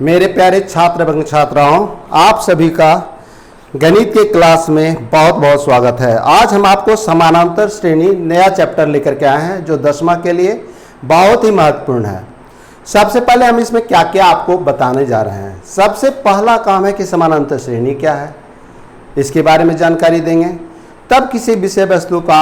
मेरे प्यारे छात्र एवं छात्राओं, आप सभी का गणित के क्लास में बहुत बहुत स्वागत है। आज हम आपको समानांतर श्रेणी नया चैप्टर लेकर के आए हैं जो 10वां के लिए बहुत ही महत्वपूर्ण है। सबसे पहले हम इसमें क्या क्या आपको बताने जा रहे हैं। सबसे पहला काम है कि समानांतर श्रेणी क्या है, इसके बारे में जानकारी देंगे। तब किसी विषय वस्तु का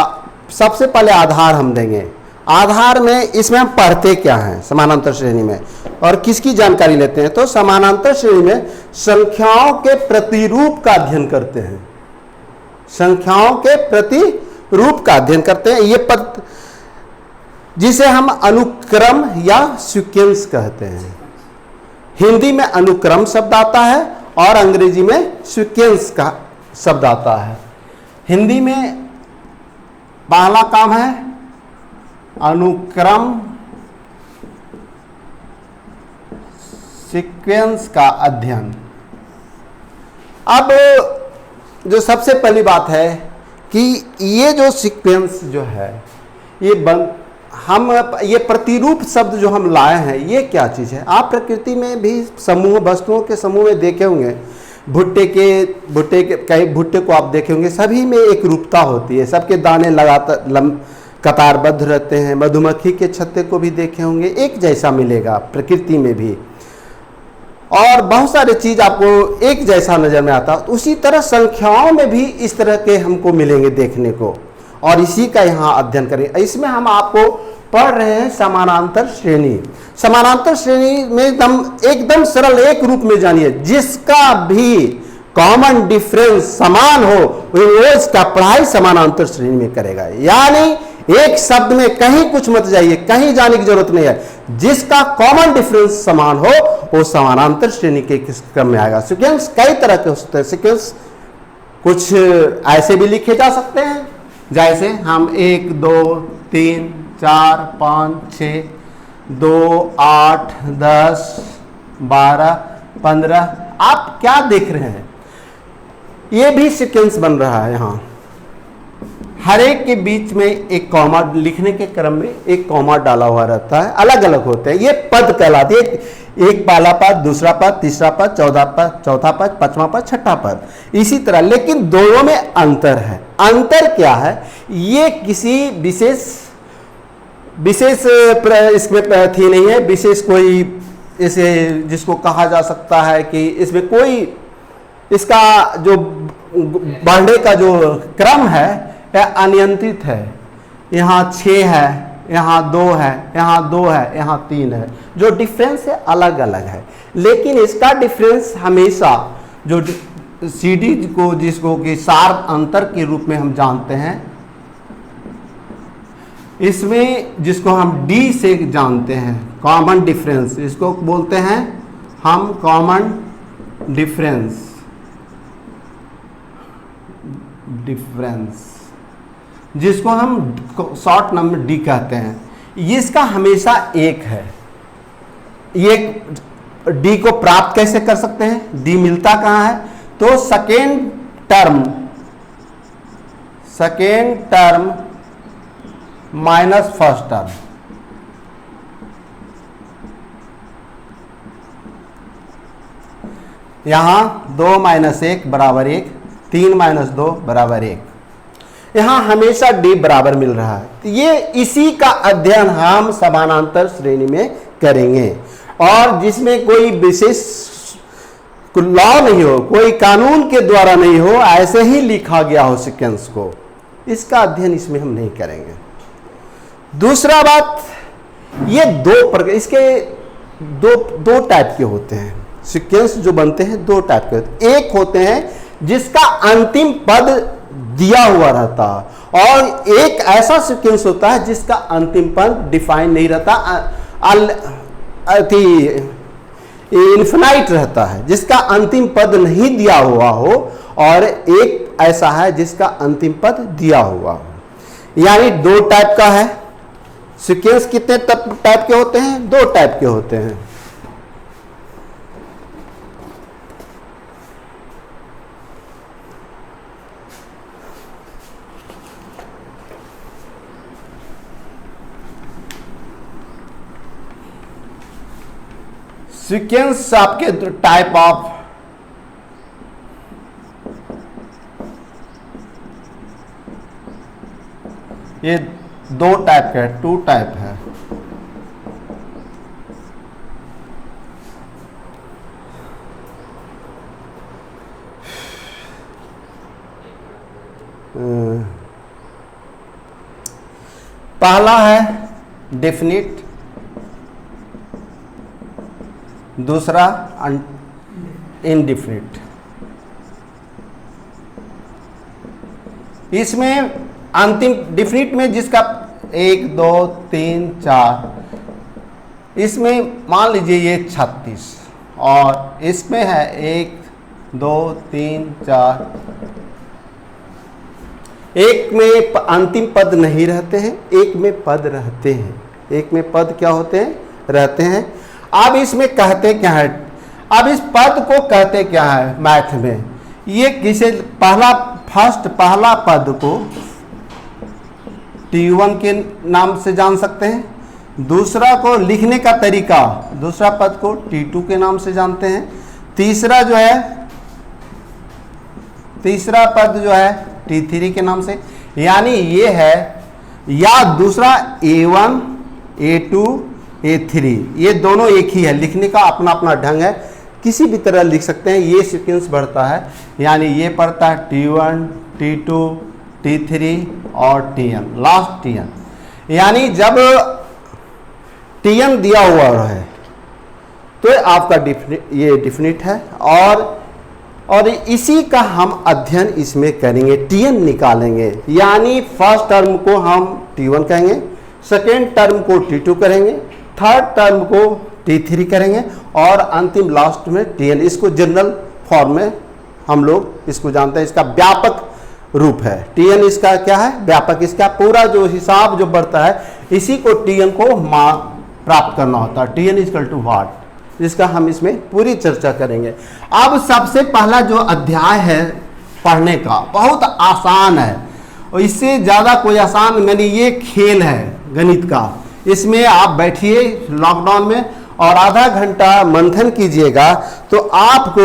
सबसे पहले आधार हम देंगे। आधार में इसमें हम पढ़ते क्या हैं समानांतर श्रेणी में और किसकी जानकारी लेते हैं। तो समानांतर श्रेणी में संख्याओं के प्रतिरूप का अध्ययन करते हैं। संख्याओं के प्रतिरूप का अध्ययन करते हैं। ये पद जिसे हम अनुक्रम या सीक्वेंस कहते हैं। हिंदी में अनुक्रम शब्द आता है और अंग्रेजी में सीक्वेंस का शब्द आता है। हिंदी में पहला काम है अनुक्रम सीक्वेंस का अध्ययन। अब जो सबसे पहली बात है कि ये जो सीक्वेंस जो है ये प्रतिरूप शब्द जो हम लाए हैं ये क्या चीज़ है। आप प्रकृति में भी समूह वस्तुओं के समूह में देखे होंगे। भुट्टे के कई भुट्टे को आप देखे होंगे, सभी में एक रूपता होती है। सबके दाने लगातार कतारबद्ध रहते हैं। मधुमक्खी के छत्ते को भी देखे होंगे, एक जैसा मिलेगा प्रकृति में भी। और बहुत सारे चीज आपको एक जैसा नजर में आता है। उसी तरह संख्याओं में भी इस तरह के हमको मिलेंगे देखने को, और इसी का यहाँ अध्ययन करें। इसमें हम आपको पढ़ रहे हैं समानांतर श्रेणी। समानांतर श्रेणी में एकदम सरल एक रूप में जानिए, जिसका भी कॉमन डिफरेंस समान हो वो इसका पढ़ाई समानांतर श्रेणी में करेगा। यानी एक शब्द में कहीं कुछ मत जाइए, कहीं जाने की जरूरत नहीं है। जिसका कॉमन डिफरेंस समान हो वो समानांतर श्रेणी के किस क्रम में आएगा। सीक्वेंस कई तरह के होते हैं। सीक्वेंस कुछ ऐसे भी लिखे जा सकते हैं, जैसे हम 1 2 3 4 5 6 2 8 10 12 15। आप क्या देख रहे हैं, ये भी सीक्वेंस बन रहा है। यहाँ हर एक के बीच में एक कॉमा, लिखने के क्रम में एक कॉमा डाला हुआ रहता है। अलग अलग होते हैं, ये पद कहलाते हैं। एक पहला पद, दूसरा पद, तीसरा पद, चौथा पद, पांचवा पद, छठा पद, इसी तरह। लेकिन दोनों में अंतर है। अंतर क्या है, ये किसी विशेष इसमें थी नहीं है। विशेष कोई इसे जिसको कहा जा सकता है कि इसमें कोई इसका जो बढ़ने का जो क्रम है यह अनियंत्रित है। यहाँ 6 है, यहाँ 2 है, यहाँ 2 है, यहाँ 3 है। जो डिफरेंस है अलग अलग है, लेकिन इसका डिफरेंस हमेशा जो CD को जिसको कि शार्प अंतर के रूप में हम जानते हैं, इसमें जिसको हम D से जानते हैं कॉमन डिफरेंस, इसको बोलते हैं हम कॉमन डिफरेंस। जिसको हम शॉर्ट नंबर D कहते हैं, इसका हमेशा 1 है। ये D को प्राप्त कैसे कर सकते हैं, D मिलता कहाँ है, तो second term minus first term. यहां 2 - 1 बराबर 1, 3 - 2 बराबर 1। यहां हमेशा D बराबर मिल रहा है। ये इसी का अध्ययन हम समानांतर श्रेणी में करेंगे, और जिसमें कोई विशेष लॉ नहीं हो, कोई कानून के द्वारा नहीं हो, ऐसे ही लिखा गया हो सीक्वेंस को, इसका अध्ययन इसमें हम नहीं करेंगे। दूसरा बात, ये इसके दो टाइप के होते हैं। सीक्वेंस जो बनते हैं 2 टाइप के होते हैं। एक होते हैं जिसका अंतिम पद दिया हुआ रहता है, और एक ऐसा सीक्वेंस होता है जिसका अंतिम पद डिफाइन नहीं रहता, इन्फिनाइट रहता है, जिसका अंतिम पद नहीं दिया हुआ हो, और एक ऐसा है जिसका अंतिम पद दिया हुआ हो। यानी 2 टाइप का है। सीक्वेंस कितने टाइप के होते हैं, 2 टाइप के होते हैं। सीक्वेंस आपके टाइप ऑफ ये दो टाइप का है, 2 टाइप है। पहला है डेफिनिट, दूसरा इनडिफिनिट। इसमें अंतिम डिफिनिट में जिसका 1 2 3 4, इसमें मान लीजिए ये 36 और इसमें है 1 2 3 4। एक में अंतिम पद नहीं रहते हैं, एक में पद रहते हैं। एक में पद क्या होते हैं? रहते हैं। अब इसमें कहते क्या है? अब इस पद को कहते क्या है मैथ में? ये किसे पहला पद को T1 के नाम से जान सकते हैं, दूसरा को लिखने का तरीका, दूसरा पद को T2 के नाम से जानते हैं, तीसरा पद जो है T3 के नाम से। यानी ये है, या दूसरा A1 A2 A3, ये दोनों एक ही है, लिखने का अपना अपना ढंग है, किसी भी तरह लिख सकते हैं। ये सीक्वेंस बढ़ता है, यानी ये पढ़ता है T1 T2 T3 और Tn, लास्ट Tn। यानी जब Tn दिया हुआ है तो आपका ये डिफिनिट है, और इसी का हम अध्ययन इसमें करेंगे, Tn निकालेंगे। यानी फर्स्ट टर्म को हम T1 कहेंगे, सेकेंड टर्म को T2 करेंगे, थर्ड टर्म को T3 करेंगे और अंतिम लास्ट में Tn। इसको जनरल फॉर्म में हम लोग इसको जानते हैं, इसका व्यापक रूप है। Tn इसका क्या है? व्यापक। इसका पूरा जो हिसाब जो बढ़ता है, इसी को Tn को प्राप्त करना होता है। Tn इक्वल टू व्हाट, जिसका हम इसमें पूरी चर्चा करेंगे। अब सबसे पहला जो अध्याय है पढ़ने का, बहुत आसान है, और इससे ज़्यादा कोई आसान मैंने, ये खेल है गणित का। इसमें आप बैठिए लॉकडाउन में और आधा घंटा मंथन कीजिएगा तो आपको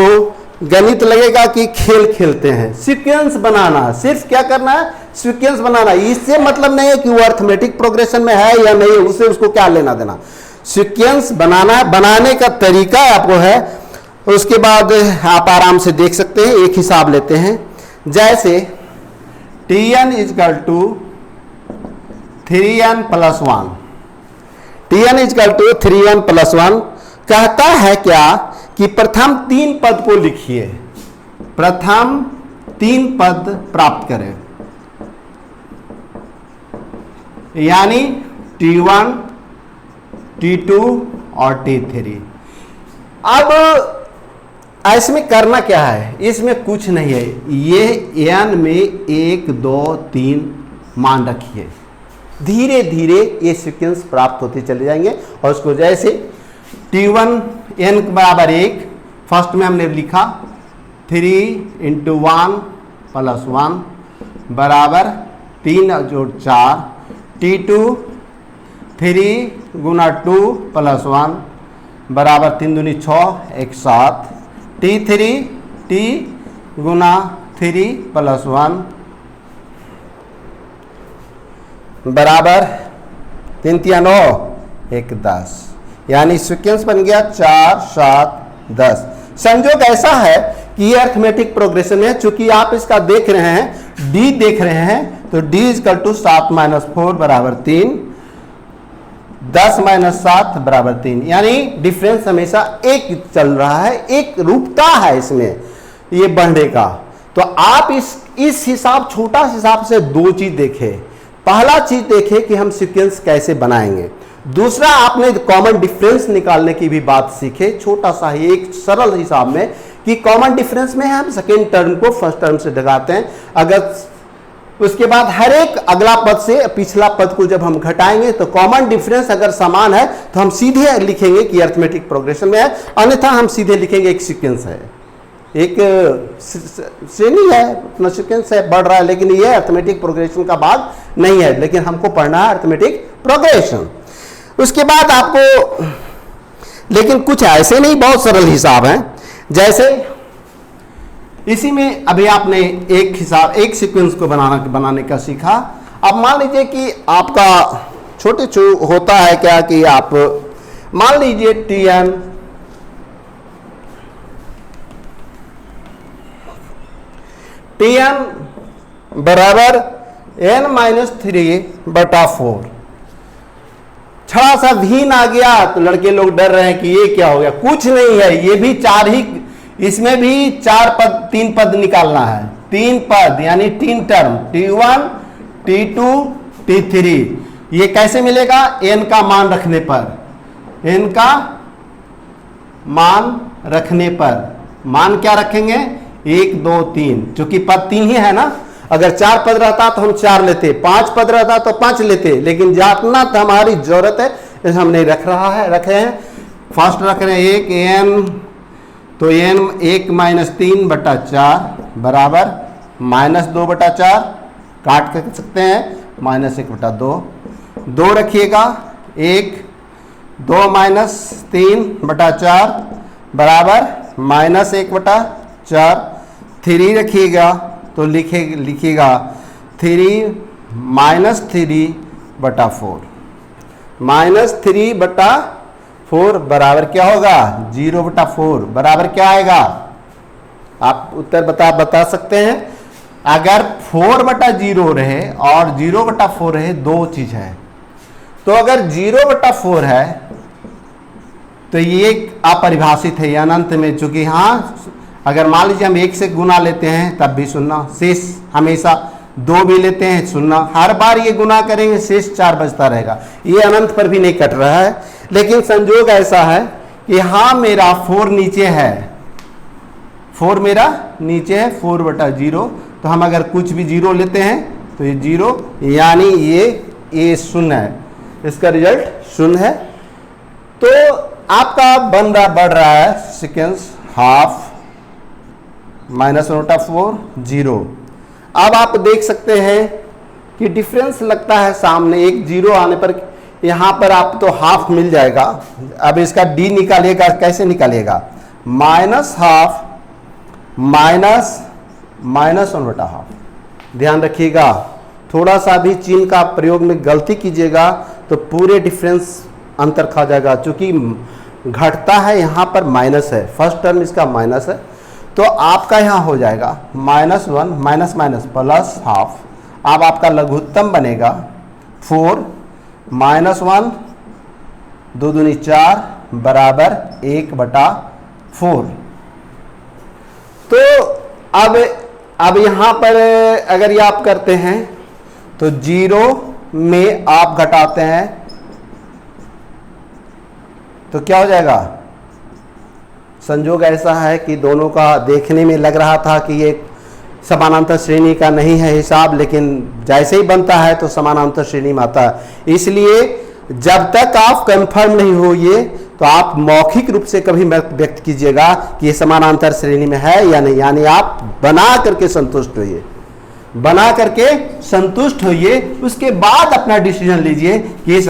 गणित लगेगा कि खेल खेलते हैं। सीक्वेंस बनाना, सिर्फ क्या करना है? सीक्वेंस बनाना। इससे मतलब नहीं है कि वो अर्थमेटिक प्रोग्रेशन में है या नहीं है, उससे उसको क्या लेना देना। सीक्वेंस बनाना है, बनाने का तरीका आपको है, उसके बाद आप आराम से देख सकते हैं। एक हिसाब लेते हैं, जैसे Tn is equal to 3n plus 1, Tn is equal to 3n plus 1 कहता है क्या कि प्रथम 3 पद को लिखिए, प्रथम 3 पद प्राप्त करें, यानी T1 T2 और T3। अब इसमें करना क्या है? इसमें कुछ नहीं है, ये n में 1 2 3 मान रखिए, धीरे धीरे ये सीक्वेंस प्राप्त होते चले जाएंगे। और उसको जैसे T1 n बराबर 1, फर्स्ट में हमने लिखा 3 × 1 + 1 बराबर 3 जोड़ 4, T2 3 × 2 + 1 बराबर 3 दूनी 6 1 7, T3 T × 3 + 1 बराबर 3 × 9 1 10। यानी सीक्वेंस बन गया 4 7 10। संयोग ऐसा है कि ये अर्थमेटिक प्रोग्रेशन है, चूंकि आप इसका देख रहे हैं, डी देख रहे हैं, तो d इक्वल टू 7 - 4 बराबर 3, 10 - 7 बराबर 3। यानी डिफरेंस हमेशा एक चल रहा है, एक रूपता है इसमें ये बढ़ने का। तो आप इस हिसाब, छोटा हिसाब से 2 चीज देखें। पहला चीज देखें कि हम सीक्वेंस कैसे बनाएंगे, दूसरा आपने कॉमन डिफरेंस निकालने की भी बात सीखे, छोटा सा ही एक सरल हिसाब में, कि कॉमन डिफरेंस में हम सेकेंड टर्म को फर्स्ट टर्म से घटाते हैं। अगर उसके बाद हर एक अगला पद से पिछला पद को जब हम घटाएंगे तो कॉमन डिफरेंस अगर समान है तो हम सीधे लिखेंगे कि अर्थमेटिक प्रोग्रेशन में है, अन्यथा हम सीधे लिखेंगे एक सीक्वेंस है, एक श्रेणी है, अपना सीक्वेंस है, बढ़ रहा है, लेकिन ये अर्थमेटिक प्रोग्रेशन का भाग नहीं है, लेकिन हमको पढ़ना है अर्थमेटिक प्रोग्रेशन। उसके बाद आपको लेकिन कुछ ऐसे नहीं, बहुत सरल हिसाब हैं। जैसे इसी में अभी आपने एक हिसाब, एक सीक्वेंस को बनाने का सीखा। अब मान लीजिए कि आपका छोटे होता है क्या कि आप मान लीजिए Tn बराबर n-3/4। थोड़ा सा भीन आ गया तो लड़के लोग डर रहे हैं कि ये क्या हो गया। कुछ नहीं है, ये भी चार ही, इसमें भी तीन पद निकालना है। 3 पद यानी 3 टर्म, T1 T2 T3। ये कैसे मिलेगा? n का मान रखने पर, n का मान रखने पर। मान क्या रखेंगे? 1 2 3, क्योंकि पद 3 ही है ना। अगर 4 पद रहता तो हम 4 लेते, 5 पद रहता तो 5 लेते, लेकिन जितना हमारी जरूरत है इसे हम नहीं रख रखे हैं। फर्स्ट रख रहे हैं 1 n, तो n 1-3/4 बराबर -2/4, काट कर सकते हैं -1/2। 2 रखिएगा, 1 2-3/4 बराबर -1/4। 3 रखिएगा तो लिखिएगा 3 -3/4, -3/4 बराबर क्या होगा? 0/4 बराबर क्या आएगा? आप उत्तर बता सकते हैं। अगर 4/0 रहे और 0/4 रहे, दो चीज है। तो अगर 0/4 है तो ये अपरिभाषित है, ये अनंत में। चूंकि हाँ, अगर मान लीजिए हम 1 से गुना लेते हैं तब भी शून्य, शेष हमेशा 2 भी लेते हैं शून्य, हर बार ये गुना करेंगे शेष 4 बचता रहेगा। ये अनंत पर भी नहीं कट रहा है। लेकिन संजोग ऐसा है कि हाँ, मेरा 4 नीचे है, 4 मेरा नीचे है, 4/0। तो हम अगर कुछ भी 0 लेते हैं तो ये 0, यानी ये शून्य है, इसका रिजल्ट शून्य है। तो आपका बढ़ रहा है सीक्वेंस ½ -1/4 0। अब आप देख सकते हैं कि डिफरेंस लगता है सामने, एक 0 आने पर यहाँ पर आप तो ½ मिल जाएगा। अब इसका d निकालिएगा, कैसे निकालिएगा? -½ -1/2। ध्यान रखिएगा, थोड़ा सा भी चिन्ह का प्रयोग में गलती कीजिएगा तो पूरे डिफरेंस अंतर खा जाएगा। चूंकि घटता है, यहाँ पर माइनस है, फर्स्ट टर्म इसका माइनस है, तो आपका यहाँ हो जाएगा -1 +½ अब आपका लघुत्तम बनेगा 4 -1 2 दूनी 4 बराबर 1/4। तो अब यहाँ पर अगर ये आप करते हैं तो 0 में आप घटाते हैं तो क्या हो जाएगा? संजोग ऐसा है कि दोनों का देखने में लग रहा था कि ये समानांतर श्रेणी का नहीं है हिसाब, लेकिन जैसे ही बनता है तो समानांतर श्रेणी में आता है। इसलिए जब तक आप कंफर्म नहीं होइए तो आप मौखिक रूप से कभी व्यक्त कीजिएगा कि ये समानांतर श्रेणी में है या नहीं। यानी आप बना करके संतुष्ट होइए, उसके बाद अपना डिसीजन लीजिए कि ये